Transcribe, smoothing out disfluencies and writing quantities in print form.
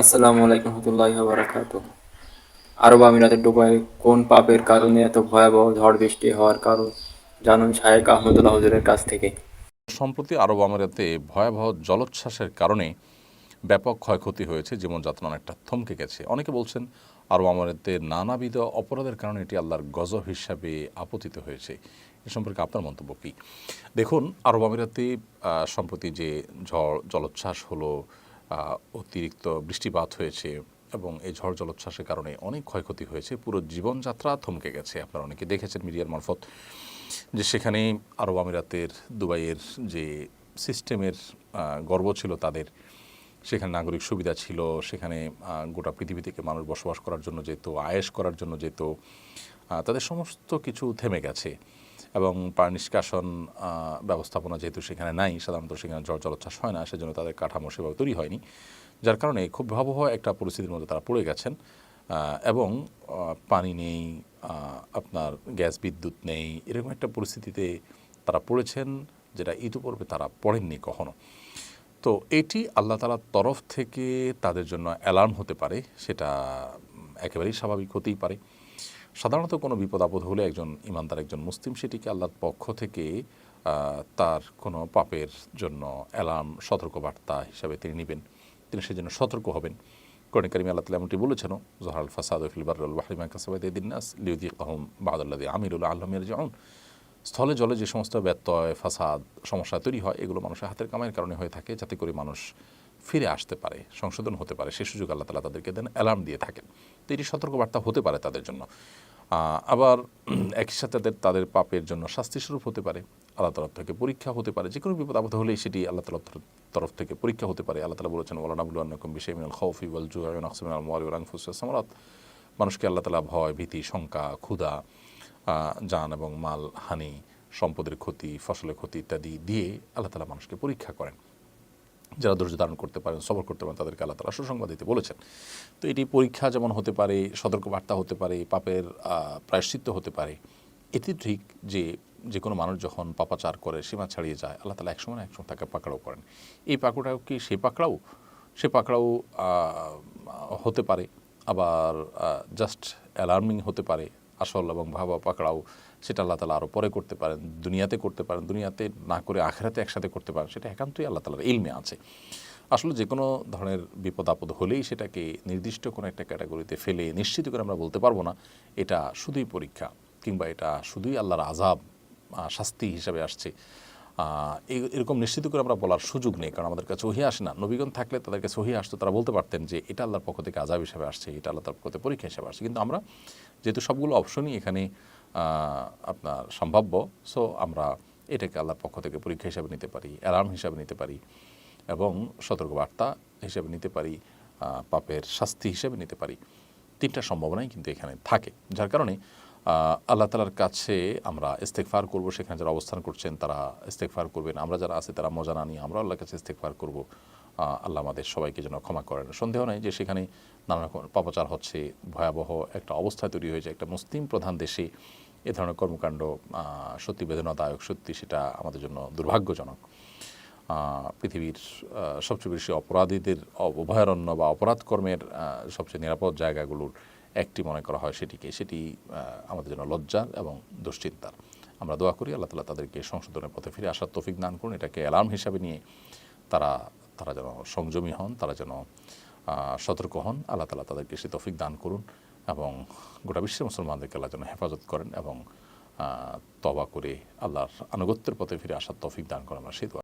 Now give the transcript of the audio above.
আসসালামু আলাইকুম রহমতুল্লাহি ওয়া বারাকাতুহু। আরব আমিরাতের ডুবাই কোন পাপের কারণে এত ভয়াবহ ঝড় বৃষ্টি হওয়ার কারণ জানুন শায়েখ আহমদুল্লাহ হুজুরের কাছ থেকে। সম্প্রতি আরব আমিরাতে ভয়াবহ জলোচ্ছ্বাসের কারণে ব্যাপক ক্ষয়ক্ষতি হয়েছে, জীবনযাত্রা অনেকটা থমকে গেছে। অনেকে বলছেন আরব আমিরাতে নানাবিধ অপরাধের কারণে এটি আল্লাহর গজব হিসাবে আপতিত হয়েছে। এ সম্পর্কে আপনার মন্তব্য কী? দেখুন, আরব আমিরাতে সম্প্রতি যে ঝড় জলোচ্ছ্বাস হলো, অতিরিক্ত বৃষ্টিপাত হয়েছে এবং এই ঝড় জলোচ্ছ্বাসের কারণে অনেক ক্ষয়ক্ষতি হয়েছে। পুরো জীবনযাত্রা থমকে গেছে। আপনারা অনেকে দেখেছেন মিডিয়ার মারফত যে সেখানে আরব আমিরাতের দুবাইয়ের যে সিস্টেমের গর্ব ছিল তাদের, সেখানে নাগরিক সুবিধা ছিল, সেখানে গোটা পৃথিবী থেকে মানুষ বসবাস করার জন্য যেত, আয়েশ করার জন্য যেত, তাদের সমস্ত কিছু থেমে গেছে। এবং পানি নিষ্কাশন ব্যবস্থাপনা যেহেতু সেখানে নাই, সাধারণত সেখানে ঝড় জলোচ্ছ্বাস হয় না, সেজন্য তাদের কাঠামো সেভাবে তৈরি হয়নি, যার কারণে খুব ভয়াবহ একটা পরিস্থিতির মধ্যে তারা পড়ে গেছেন। এবং পানি নেই, আপনার গ্যাস বিদ্যুৎ নেই, এরকম একটা পরিস্থিতিতে তারা পড়েছেন যেটা ইতিপূর্বে তারা পড়েননি কখনো। তো এটি আল্লাহ তাআলার তরফ থেকে তাদের জন্য অ্যালার্ম হতে পারে, সেটা একেবারেই স্বাভাবিক হতেই পারে। সাধারণত কোনো বিপদ আপদ হলে একজন ইমানদার, একজন মুসলিম, সেটিকে আল্লাহর পক্ষ থেকে তার কোনো পাপের জন্য অ্যালার্ম, সতর্কবার্তা হিসাবে তিনি নেবেন, তিনি সেজন্য সতর্ক হবেন। কোরআনে কারিমে আল্লাহ তাআলা এমনটি বলেছেন, যহরাল ফাসাদু ফিল বাররি ওয়াল বাহরি বিমা কাসাবাত আইদিন নাস লিয়ুযিকাহুম বা'দাল্লাযী আমিলু লাআল্লাহুম ইয়ারজিউন। স্থলে জলে যে সমস্ত ব্যত্যয়, ফাসাদ, সমস্যা তৈরি হয়, এগুলো মানুষের হাতের কামাইয়ের কারণে হয়ে থাকে, যাতে করে মানুষ ফিরে আসতে পারে, সংশোধন হতে পারে, সে সুযোগ আল্লাহ তাআলা তাদেরকে দেন, অ্যালার্ম দিয়ে থাকেন। তো এটি সতর্কবার্তা হতে পারে তাদের জন্য। আবার একই সাথে তাদের পাপের জন্য শাস্তিস্বরূপ হতে পারে, আল্লাহ তরফ থেকে পরীক্ষা হতে পারে। যে কোনো বিপদ আপদ হলেই সেটি আল্লাহ তাআলার তরফ থেকে পরীক্ষা হতে পারে। আল্লাহ তাআলা বলেছেন, ওয়ালানাবলুওয়ান্নাকুম বিশাইইন মিনাল খাউফি ওয়াল জু'i ওয়া নাকসিন মিনাল আমওয়ালি ওয়াল আনফুসি ওয়াস সামারাত। মানুষকে আল্লাহ তাআলা ভয়, ভীতি, শঙ্কা, ক্ষুধা, জান এবং মাল হানি, সম্পদের ক্ষতি, ফসলের ক্ষতি ইত্যাদি দিয়ে আল্লাহ তাআলা মানুষকে পরীক্ষা করেন। যারা ধৈর্য ধারণ করতে পারেন, সবর করতে পারেন, তাদেরকে আল্লাহ তাআলা সুসংবাদ দিতে বলেছেন। তো এটি পরীক্ষা যেমন হতে পারে, সতর্কবার্তা হতে পারে, পাপের প্রায়শ্চিত্ত হতে পারে। এটি ঠিক যে যে কোনো মানুষ যখন পাপাচার করে, সীমা ছাড়িয়ে যায়, আল্লাহ তাআলা একসময় না একসময় তাকে পাকড়াও করেন। এই পাকড়াও কি সে পাকড়াও হতে পারে, আবার জাস্ট অ্যালার্মিং হতে পারে। আসল এবং ভাবা পাকড়াও সেটা আল্লাহ তাআলা আরও পরে করতে পারেন, দুনিয়াতে করতে পারেন, দুনিয়াতে না করে আখিরাতে একসাথে করতে পারেন, সেটা একান্তই আল্লাহ তাআলার ইলমে আছে। আসলে যে কোনো ধরনের বিপদ আপদ হলেই সেটাকে নির্দিষ্ট কোনো একটা ক্যাটাগরিতে ফেলে নিশ্চিত করে আমরা বলতে পারবো না এটা শুধুই পরীক্ষা, কিংবা এটা শুধুই আল্লাহর আযাব, শাস্তি হিসাবে আসছে। এরকম নিশ্চিত করে আমরা বলার সুযোগ নেই, কারণ আমাদের কাছে ওহী আসে না। নবীগণ থাকলে তাদের কাছে ওহী আসতো, তারা বলতে পারতেন যে এটা আল্লাহর পক্ষ থেকে আযাব হিসাবে আসছে, এটা আল্লাহর পক্ষ থেকে পরীক্ষা হিসাবে আসছে। কিন্তু আমরা যেহেতু সবগুলো অপশনই এখানে আপনার সম্ভাব্য, সো আমরা এটাকে আল্লাহর পক্ষ থেকে পরীক্ষা হিসাবে নিতে পারি, অ্যালার্ম হিসাবে নিতে পারি এবং সতর্কবার্তা হিসেবে নিতে পারি, পাপের শাস্তি হিসেবে নিতে পারি। তিনটা সম্ভাবনাই কিন্তু এখানে থাকে, যার কারণে আল্লাহ তাআলার কাছে আমরা ইস্তেগফার করব। সেখানে যারা অবস্থান করছেন তারা ইস্তেগফার করবেন, আমরা যারা আছি তারা মজা না নিয়ে আমরা আল্লাহর কাছে ইস্তেগফার করব। আল্লাহ আমাদের সবাইকে যেন ক্ষমা করেন। সন্দেহ নেই যে সেখানে নানা রকম পাপাচার হচ্ছে, ভয়াবহ একটা অবস্থা তৈরি হয়েছে। একটা মুসলিম প্রধান দেশে এ ধরনের কর্মকাণ্ড সত্যি বেদনাদায়ক, সত্যি সেটা আমাদের জন্য দুর্ভাগ্যজনক। পৃথিবীর সবচেয়ে বেশি অপরাধীদের অভয়ারণ্য বা অপরাধ কর্মের সবচেয়ে নিরাপদ জায়গাগুলোর একটি মনে করা হয় সেটি আমাদের জন্য লজ্জার এবং দুশ্চিন্তার। আমরা দোয়া করি আল্লাহ তাআলা তাদেরকে সংশোধনের পথে ফিরে আসার তৌফিক দান করুন। এটাকে অ্যালার্ম হিসাবে নিয়ে তারা তারা যেন সংযমী হন, তারা যেন সতর্ক হন। আল্লাহ তাআলা তাদেরকে সে তৌফিক দান করুন এবং গোটা বিশ্বের মুসলমানদেরকে আল্লাহ যেন হেফাজত করেন এবং তওবা করে আল্লাহর আনুগত্যের পথে ফিরে আসার তৌফিক দান করেন। আমরা সেই দোয়া